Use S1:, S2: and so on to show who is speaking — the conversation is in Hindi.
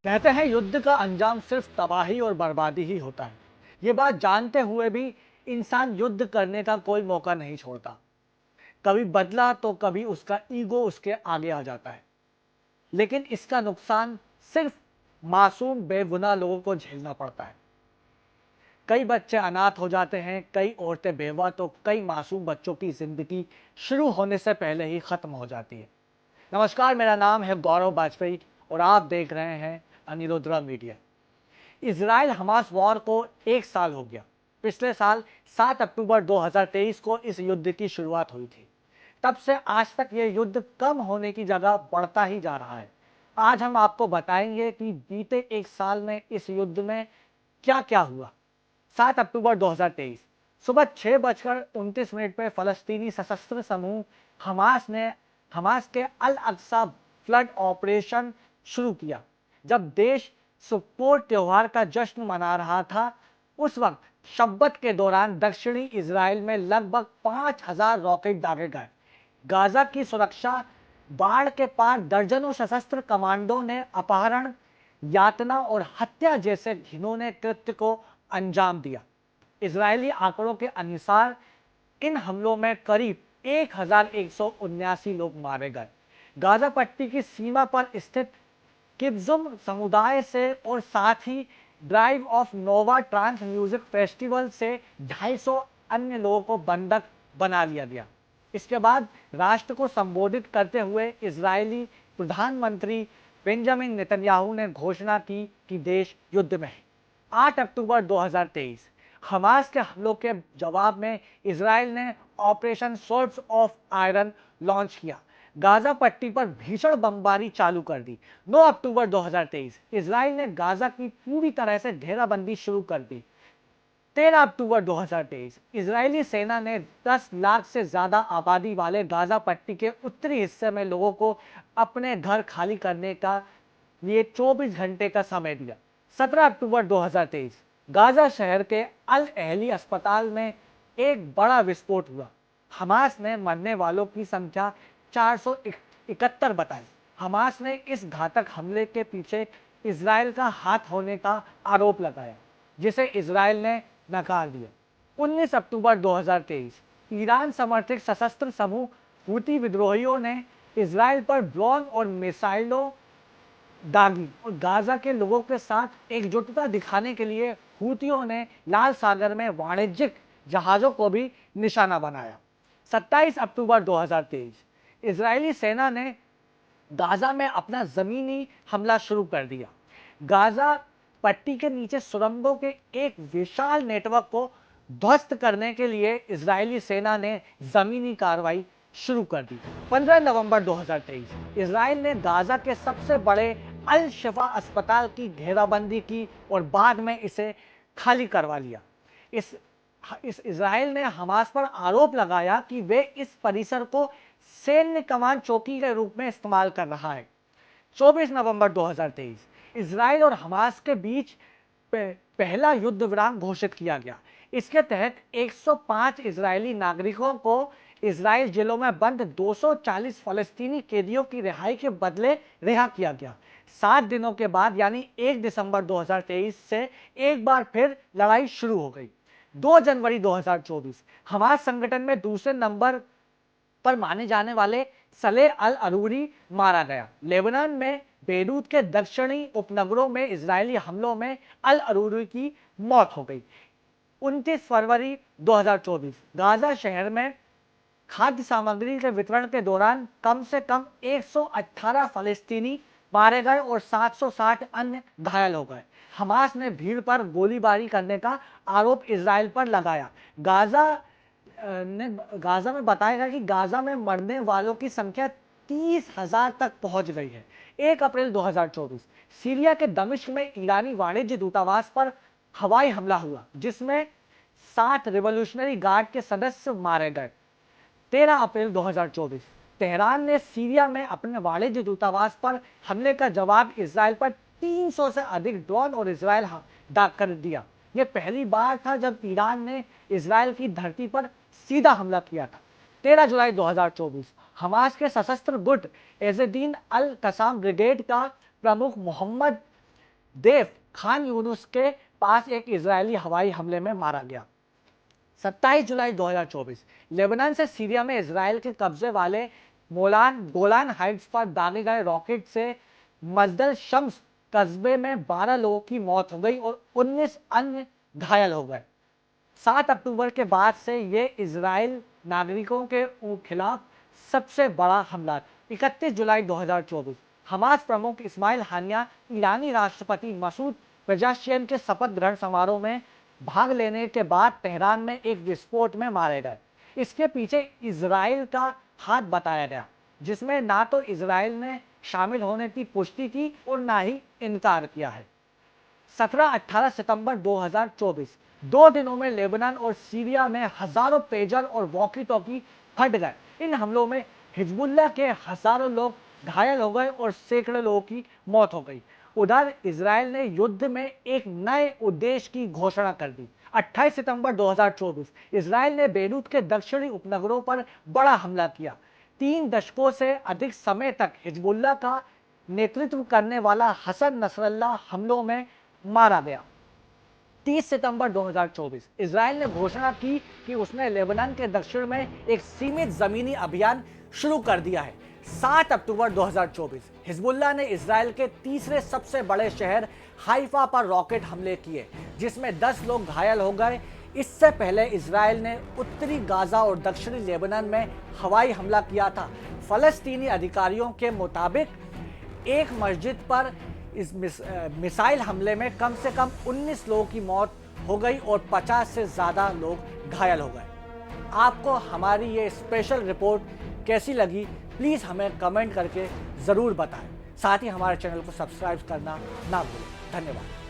S1: कहते हैं युद्ध का अंजाम सिर्फ तबाही और बर्बादी ही होता है। ये बात जानते हुए भी इंसान युद्ध करने का कोई मौका नहीं छोड़ता। कभी बदला तो कभी उसका ईगो उसके आगे आ जाता है। लेकिन इसका नुकसान सिर्फ मासूम बेगुनाह लोगों को झेलना पड़ता है। कई बच्चे अनाथ हो जाते हैं, कई औरतें बेवा, तो कई मासूम बच्चों की जिंदगी शुरू होने से पहले ही खत्म हो जाती है। नमस्कार, मेरा नाम है गौरव बाजपेयी और आप देख रहे हैं अनिरुद्रा मीडिया। इजराइल हमास वॉर को एक साल हो गया। पिछले साल 7 अक्टूबर 2023 को इस युद्ध की शुरुआत हुई थी। तब से आज तक ये युद्ध कम होने की जगह बढ़ता ही जा रहा है। आज हम आपको बताएंगे कि बीते एक साल में इस युद्ध में क्या क्या हुआ। 7 अक्टूबर 2023 सुबह 6:29 पर फलस्तीनी सशस्त्र समूह हमास के अल अक्सा फ्लड ऑपरेशन शुरू किया। जब देश सुक्कोत त्योहार का जश्न मना रहा था, उस वक्त शब्बत के दौरान दक्षिणी इजराइल में लगभग 5,000 रॉकेट दागे गए। गाजा की सुरक्षा बाढ़ के पार दर्जनों सशस्त्र कमांडो ने अपहरण, यातना और हत्या जैसे घिनौने कृत्य को अंजाम दिया। इजरायली आंकड़ों के अनुसार इन हमलों में करीब 1,179 लोग मारे गए। गाजा पट्टी की सीमा पर स्थित किब्जुम समुदाय से और साथ ही drive of Nova trance music festival से 250 अन्य लोगों को बंधक बना लिया गया। इसके बाद राष्ट्र को संबोधित करते हुए इजरायली प्रधानमंत्री बेंजामिन नेतन्याहू ने घोषणा की कि देश युद्ध में है। 8 अक्टूबर 2023 हमास के हमलों के जवाब में इजराइल ने operation source of iron launch किया। गाजा पट्टी पर भीषण बमबारी चालू कर दी। 9 अक्टूबर 2023 इजराइल ने गाजा की पूरी तरह से घेराबंदी शुरू कर दी। 13 अक्टूबर 2023 इजरायली सेना ने 10 लाख से ज्यादा आबादी वाले गाजा पट्टी के उत्तरी हिस्से में लोगों को अपने घर खाली करने का लिए 24 घंटे का समय दिया। 17 अक्टूबर 2023 गाजा शहर के अल अहली अस्पताल में एक बड़ा विस्फोट हुआ। हमास ने मरने वालों की संख्या 471 बताई। हमास ने इस घातक हमले के पीछे इजराइल का हाथ होने का आरोप लगाया, जिसे इजराइल ने नकार दिया। 19 अक्टूबर 2023 ईरान समर्थित सशस्त्र समूह हूती विद्रोहियों ने इजराइल पर ड्रोन और मिसाइलों दागी और गाजा के लोगों के साथ एकजुटता दिखाने के लिए हूतियों ने लाल सागर में वाणिज्यिक जहाजों को भी निशाना बनाया। 27 अक्टूबर 2023 इजरायली सेना ने गाजा में अपना जमीनी हमला शुरू कर दिया। गाजा पट्टी के नीचे सुरंगों के एक विशाल नेटवर्क को ध्वस्त करने के लिए इजरायली सेना ने जमीनी कार्रवाई शुरू कर दी। 15 नवंबर 2023 इजराइल ने गाजा के सबसे बड़े अल शिफा अस्पताल की घेराबंदी की और बाद में इसे खाली करवा लिया। इस इजराइल ने हमास पर आरोप लगाया कि वे इस परिसर को सैन्य कमान चौकी के रूप में इस्तेमाल कर रहा है। 24 नवंबर 2023 इजराइल और हमास के बीच पहला युद्ध विराम घोषित किया गया। इसके तहत 105 इजरायली नागरिकों को इजराइल जेलों में बंद 240 फलस्तीनी कैदियों की रिहाई के बदले रिहा किया गया। 7 दिनों के बाद यानी 1 दिसंबर 2023 से एक बार फिर लड़ाई शुरू हो गई। 2 जनवरी 2024 हमास संगठन में दूसरे नंबर पर माने जाने वाले सलेह अल अरूरी मारा गया। लेबनान में बेरूत के दक्षिणी उपनगरों में इजरायली हमलों में अल अरूरी की मौत हो गई। 29 फरवरी 2024 गाजा शहर में खाद्य सामग्री के वितरण के दौरान कम से कम 118 फलस्तीनी मारे गए और 760 अन्य घायल हो गए। हमास ने भीड़ पर गोलीबारी करने का आरोप इजराइल पर लगाया। गाजा में बताया गया कि गाजा में मरने वालों की संख्या 30,000 तक पहुंच गई है। 1 अप्रैल 2024 सीरिया के दमिश्क में ईरानी वाणिज्य दूतावास पर हवाई हमला हुआ, जिसमें 7 रिवॉल्यूशनरी गार्ड के सदस्य मारे गए। 13 अप्रैल 2024 तेहरान ने सीरिया में अपने वाणिज्य दूतावास पर हमले का जवाब इजराइल पर 300 से अधिक ड्रोन और इजराइल दाग कर दिया। यह पहली बार था जब ईरान ने इजराइल की धरती पर सीधा हमला किया था। 13 जुलाई 2024 हमास के सशस्त्र गुट एज़ेदीन अल कसाम ब्रिगेड का प्रमुख मोहम्मद देव खान यूनुस के पास एक इजरायली हवाई हमले में मारा गया। 27 जुलाई 2024 लेबनान से सीरिया में इजराइल के कब्जे वाले गोलान हाइट्स पर दागे गए रॉकेट से मस्जिद शम्स कस्बे में 12 लोगों की मौत हो गई और 19 अन्य घायल हो गए। 7 अक्टूबर के बाद से ये इजराइल नागरिकों के खिलाफ सबसे बड़ा हमला। 31 जुलाई 2024 हमास प्रमुख इस्माइल हानिया ईरानी राष्ट्रपति मसूद पेज़ेश्कियान के शपथ ग्रहण समारोह में भाग लेने के बाद तेहरान में एक विस्फोट में मारे गए। इसके पीछे इजराइल का हाथ बताया गया, जिसमें ना तो इजराइल ने शामिल होने की पुष्टि की और ना ही इनकार किया है। 17-18 सितंबर 2024 2 दिनों में लेबनान और सीरिया में हजारों पेजर और वॉकी टॉकी फट गए। इन हमलों में हिजबुल्लाह के हजारों लोग घायल हो गए और सैकड़ों लोगों की मौत हो गई। उधर इजराइल ने युद्ध में एक नए उद्देश्य की घोषणा कर दी। 28 सितंबर 2024 इजराइल ने बेरूत के दक्षिणी उपनगरों पर बड़ा हमला किया। 3 दशकों से अधिक समय तक हिजबुल्लाह का नेतृत्व करने वाला हसन नसरल्लाह हमलों में मारा गया। 30 सितंबर 2024 इजराइल ने घोषणा की कि उसने लेबनान के दक्षिण में एक सीमित जमीनी अभियान शुरू कर दिया है। 7 अक्टूबर 2024 हिजबुल्लाह ने इजराइल के तीसरे सबसे बड़े शहर हाइफा पर रॉकेट हमले किए, जिसमें 10 लोग घायल हो गए। इससे पहले इजराइल ने उत्तरी गाजा और दक्षिणी लेबनान में हवाई हमला किया था। फलस्तीनी अधिकारियों के मुताबिक एक मस्जिद पर इस मिसाइल हमले में कम से कम 19 लोगों की मौत हो गई और 50 से ज़्यादा लोग घायल हो गए। आपको हमारी ये स्पेशल रिपोर्ट कैसी लगी, प्लीज़ हमें कमेंट करके ज़रूर बताएं। साथ ही हमारे चैनल को सब्सक्राइब करना ना भूलें। धन्यवाद।